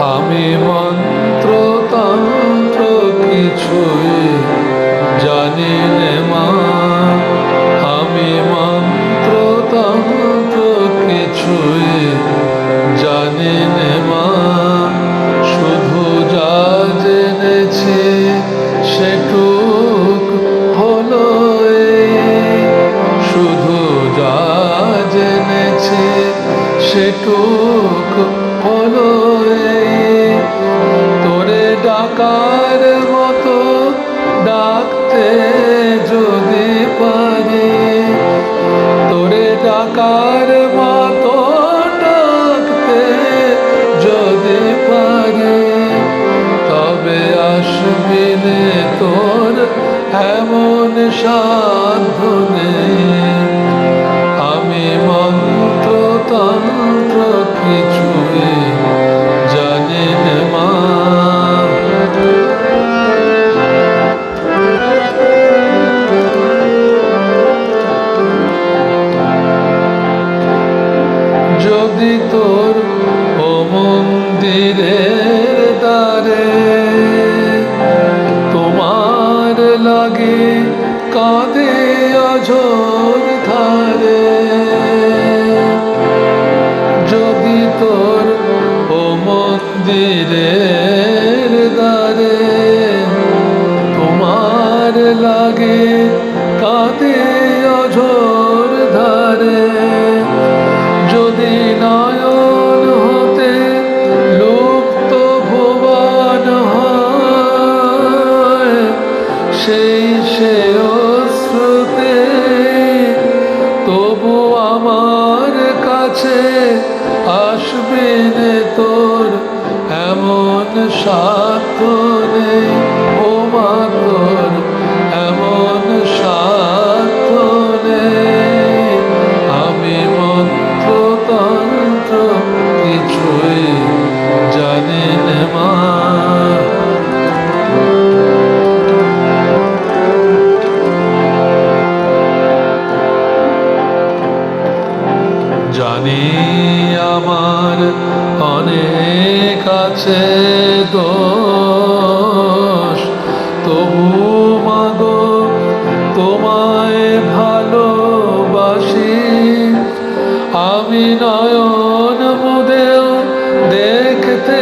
আমি মন্ত্রতন্ত্র কিছুই জানি নে মা, আমি মন্ত্রতন্ত্র কিছুই জানি নে মা। শুধু যা জেনেছি সেটুক হলো এই, শুধু যা জেনেছি সেটুক হলো এই। তোরে ডাকার মতো ডাকতে যদি পারি, তোরে ডাকার মতো ডাকতে যদি পারি, তবে আসবি নে তোর এমন সাধ্য নেই। আমি মন্ত্রতন্ত্র কিছুই জানি নে মা। যদি তোর ও মন্দিরের দ্বারে তোমার লাগে কাঁদে অঝোর ধারে, যদি তোর ও মন্দিরের দ্বারে তোমার লাগে কাঁদে অঝোর ধারে, যদি নয়ন হতে লুপ্ত ভুবন হয়, সেই সে অশ্রুতে তবু আমার কাছে আসবে নে তোর এমন সাধ্য নেই। ও মা তোর এমন সাধ্য নেই। আমি মন্ত্রতন্ত্র কিছুই জানি নে মা। জানি আমার অনেক আছে দোষ, তবু মাগো তোমায় ভালোবাসি। আমি নয়ন মুদেও দেখতে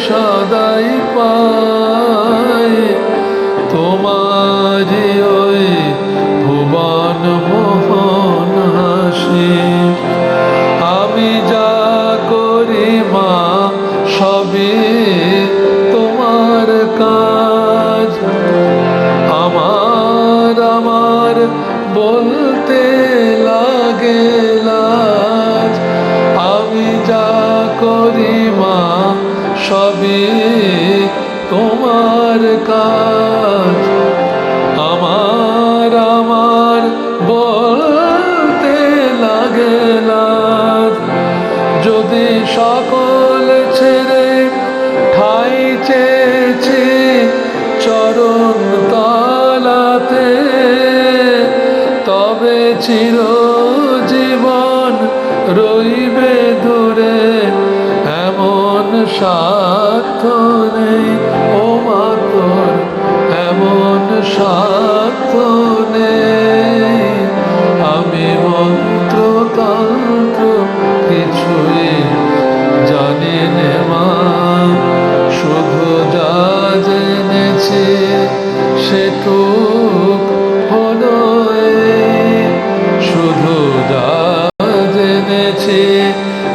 সদাই পাই তোমারি ওই ভুবন মোহন হাসি। আমি যা করি মা সবই তোমার কাজ, আমার আমার বলতে লাগে লাজ। আমি যা করি মা সবই তোমার কাজ, আমার আমার বলতে লাগে লাজ। যদি সকল ছেড়ে ঠাই চেয়েছি চরণ তলাতে, তবে চিরজীবন রইবে দূরে এমন সাধ্য নেই। ও মা তোর এমন সাধ্য নেই। আমি মন্ত্রতন্ত্র কিছুই জানি নে মা, শুধু যা জেনেছি সেটুক হলো এই, শুধু যা জেনেছি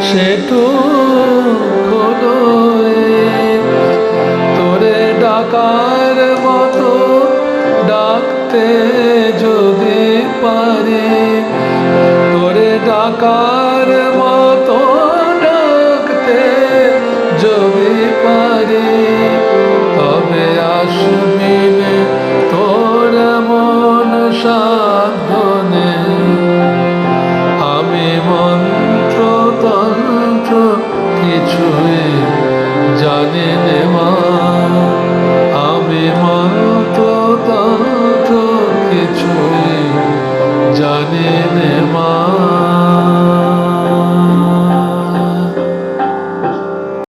সেটুক হলো এই। তোরে ডাকার মতো ডাকতে যদি পারি, তোরে ডাকার মতো ডাকতে যদি পারি, তবে আসবি নে তোর মন সা